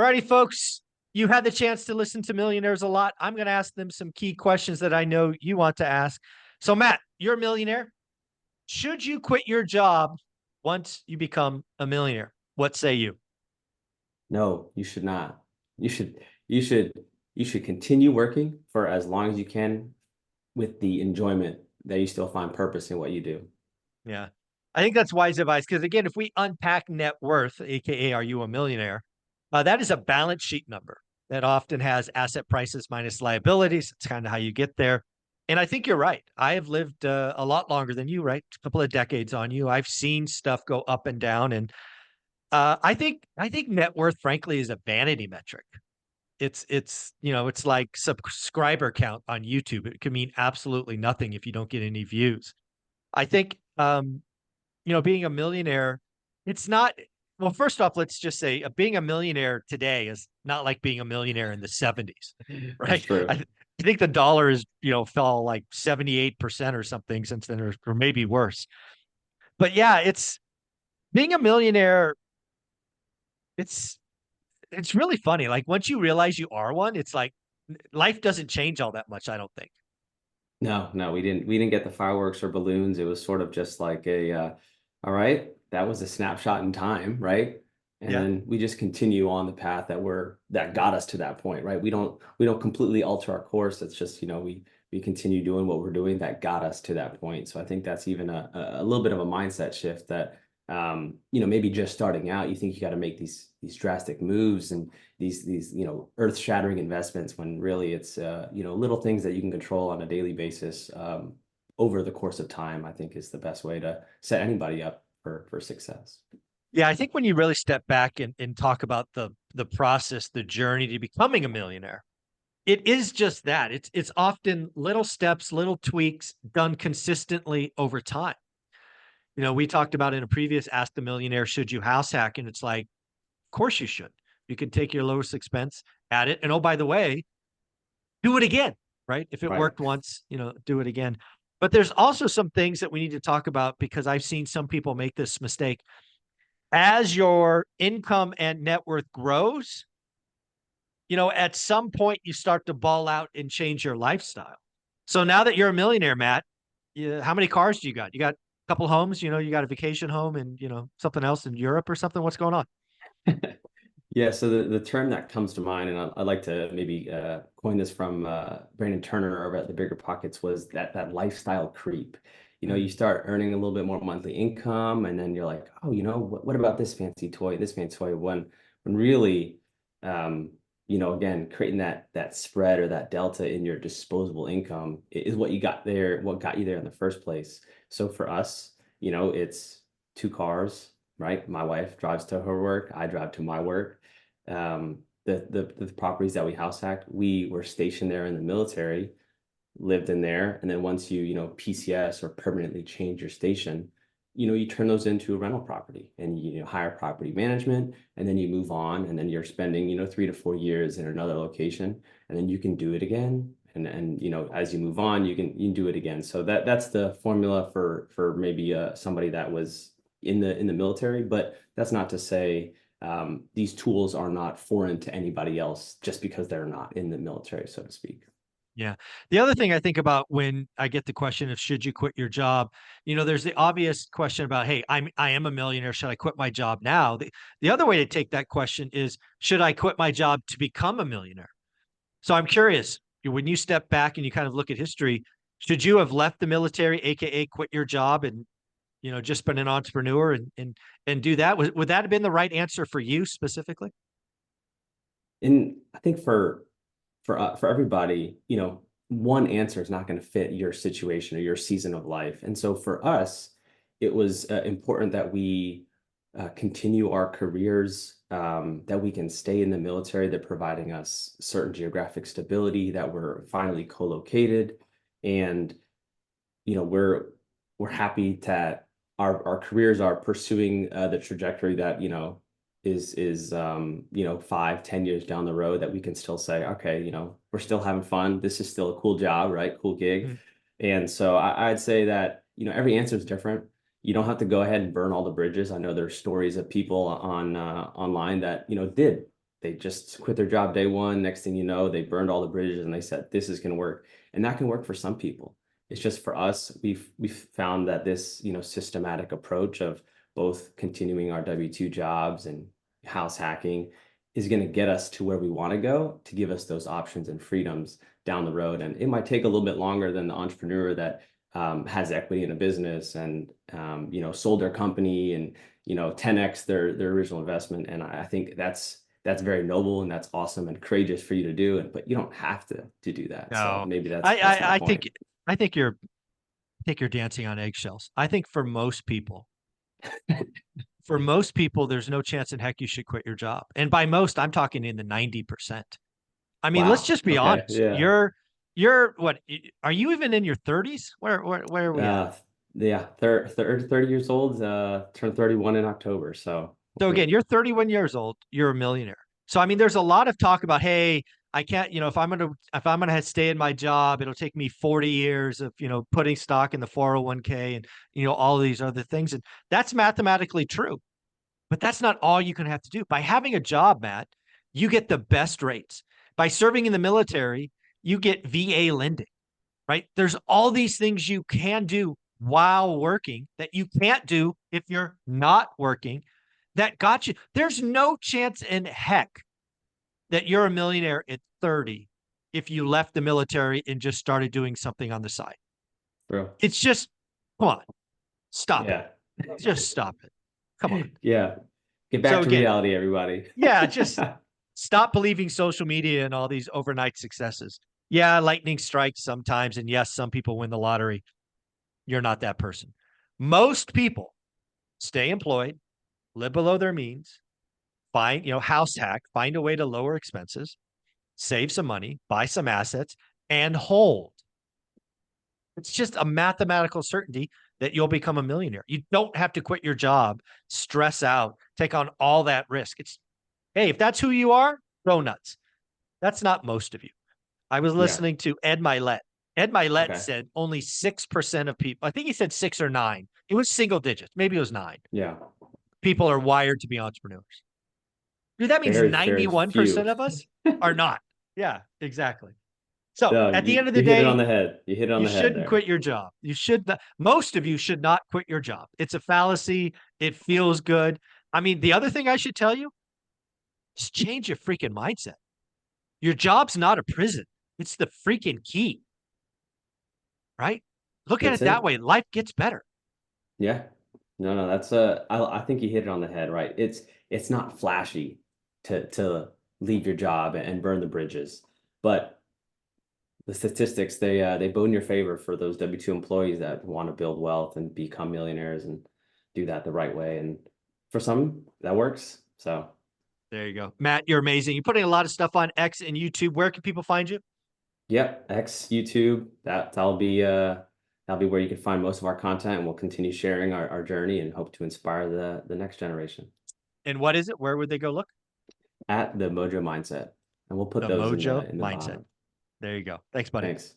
righty, folks. You had the chance to listen to millionaires a lot. I'm going to ask them some key questions that I know you want to ask. So, Matt, you're a millionaire. Should you quit your job once you become a millionaire? What say you? No, you should not. You should you should you should continue working for as long as you can with the enjoyment that you still find purpose in what you do. Yeah. I think that's wise advice because, again, if we unpack net worth, AKA, are you a millionaire? That is a balance sheet number that often has asset prices minus liabilities. It's kind of how you get there. And I think you're right. I have lived a lot longer than you, right? A couple of decades on you. I've seen stuff go up and down. And I think net worth, frankly, is a vanity metric. It's like subscriber count on YouTube. It can mean absolutely nothing if you don't get any views. I think being a millionaire, it's not, well, first off, let's just say being a millionaire today is not like being a millionaire in the 70s, That's right? true. I think the dollar is, fell like 78% or something since then, or maybe worse. But yeah, it's being a millionaire, it's it's really funny. Like once you realize you are one, it's like life doesn't change all that much, I don't think. No, no, we didn't get the fireworks or balloons. It was sort of just like all right, that was a snapshot in time, right? And Yeah. then we just continue on the path that got us to that point, right? We don't completely alter our course. It's just, we continue doing what we're doing that got us to that point. So I think that's even a little bit of a mindset shift that maybe just starting out, you think you got to make these drastic moves and these earth-shattering investments when really it's little things that you can control on a daily basis over the course of time. I think is the best way to set anybody up for success. Yeah, I think when you really step back and talk about the process, the journey to becoming a millionaire, it is just that. It's often little steps, little tweaks done consistently over time. We talked about in a previous Ask the Millionaire, should you house hack? And it's like, of course you should. You can take your lowest expense, add it, and oh, by the way, do it again, right? If it Right. worked once, do it again. But there's also some things that we need to talk about because I've seen some people make this mistake. As your income and net worth grows, at some point you start to ball out and change your lifestyle. So now that you're a millionaire, Matt, how many cars do you got? You got a couple homes, you got a vacation home and, something else in Europe or something. What's going on? Yeah, so the term that comes to mind, and I'd like to maybe coin this from Brandon Turner over at the Bigger Pockets, was that lifestyle creep. You Mm. start earning a little bit more monthly income, and then you're like, oh, what about this fancy toy, this fancy toy? When really, again, creating that spread or that delta in your disposable income is what you got there, what got you there in the first place. So for us, it's two cars, right? My wife drives to her work, I drive to my work. The properties that we house hacked, we were stationed there in the military, lived in there, and then once PCS or permanently change your station, you turn those into a rental property and hire property management, and then you move on, and then you're spending 3 to 4 years in another location, and then you can do it again. And as you move on, you can do it again. So that's the formula for maybe somebody that was in the military, but that's not to say these tools are not foreign to anybody else just because they're not in the military, so to speak. Yeah. The other thing I think about when I get the question of should you quit your job, there's the obvious question about, hey, I am a millionaire. Should I quit my job now? The other way to take that question is, should I quit my job to become a millionaire? So I'm curious, when you step back and you kind of look at history, should you have left the military, aka quit your job and just been an entrepreneur and do that? Would that have been the right answer for you specifically? And I think for everybody, one answer is not going to fit your situation or your season of life. And so for us, it was important that we continue our careers, that we can stay in the military. They're providing us certain geographic stability, that we're finally co-located, and we're happy that our careers are pursuing the trajectory that is 5, 10 years down the road, that we can still say, okay, we're still having fun. This is still a cool job, right? Cool gig. Mm. And so I'd say that every answer is different. You don't have to go ahead and burn all the bridges. I know there's stories of people on online that did they just quit their job day one. Next thing you know, they burned all the bridges and they said, this is going to work. And that can work for some people. It's just for us, we've found that this, systematic approach of both continuing our W-2 jobs and house hacking is going to get us to where we want to go, to give us those options and freedoms down the road. And it might take a little bit longer than the entrepreneur that has equity in a business and sold their company and 10x their original investment. And I think that's very noble and that's awesome and courageous for you to do. But you don't have to do that. So No, maybe that's my I point. think you're dancing on eggshells. I think for most people, there's no chance in heck you should quit your job. And by most, I'm talking in the 90%. I mean, let's Wow. just be Okay. honest. Yeah. You're what? Are you even in your 30s? Where are we at? Yeah. 30 years old, turned 31 in October. So So again, you're 31 years old. You're a millionaire. So I mean, there's a lot of talk about, hey, I can't, if I'm gonna stay in my job, it'll take me 40 years of putting stock in the 401k and all of these other things, and that's mathematically true. But that's not all you can have to do. By having a job, Matt, you get the best rates. By serving in the military, you get VA lending, right? There's all these things you can do while working that you can't do if you're not working that got you. There's no chance in heck that you're a millionaire at 30 if you left the military and just started doing something on the side. bro. It's just, come on, stop Yeah. it. Just stop it. Come on. Yeah. Get back So to again, reality, everybody. yeah, just stop believing social media and all these overnight successes. Yeah, lightning strikes sometimes. And yes, some people win the lottery. You're not that person. Most people stay employed, live below their means, find, house hack, find a way to lower expenses, save some money, buy some assets, and hold. It's just a mathematical certainty that you'll become a millionaire. You don't have to quit your job, stress out, take on all that risk. Hey, if that's who you are, go nuts. That's not most of you. I was Yeah. listening to Ed Milet. Ed Milet Okay. said only 6% of people, I think he said 6 or 9. It was single digits. Maybe it was 9. Yeah. People are wired to be entrepreneurs. Dude, that means Very, very 91% few. of us are not. Yeah, exactly. So No, at the end of the you hit it on day, the head. You hit it on you the head shouldn't there. quit your job. You should not, most of you should not quit your job. It's a fallacy. It feels good. I mean, the other thing I should tell you is change your freaking mindset. Your job's not a prison. It's the freaking key, right? Look at That's it that it. way. Life gets better. Yeah. No, that's I think you hit it on the head, right? It's not flashy to leave your job and burn the bridges, but the statistics they bode in your favor for those W-2 employees that want to build wealth and become millionaires and do that the right way. And for some, that works. So There you go. Matt, you're amazing. You're putting a lot of stuff on X and YouTube. Where can people find you? yep, X, YouTube, that'll be where you can find most of our content, and we'll continue sharing our journey and hope to inspire the next generation And what is it? Where would they go look? at the Mojo Mindset. And we'll put The those in Mojo the Mindset. bottom. There you go. Thanks, buddy. Thanks.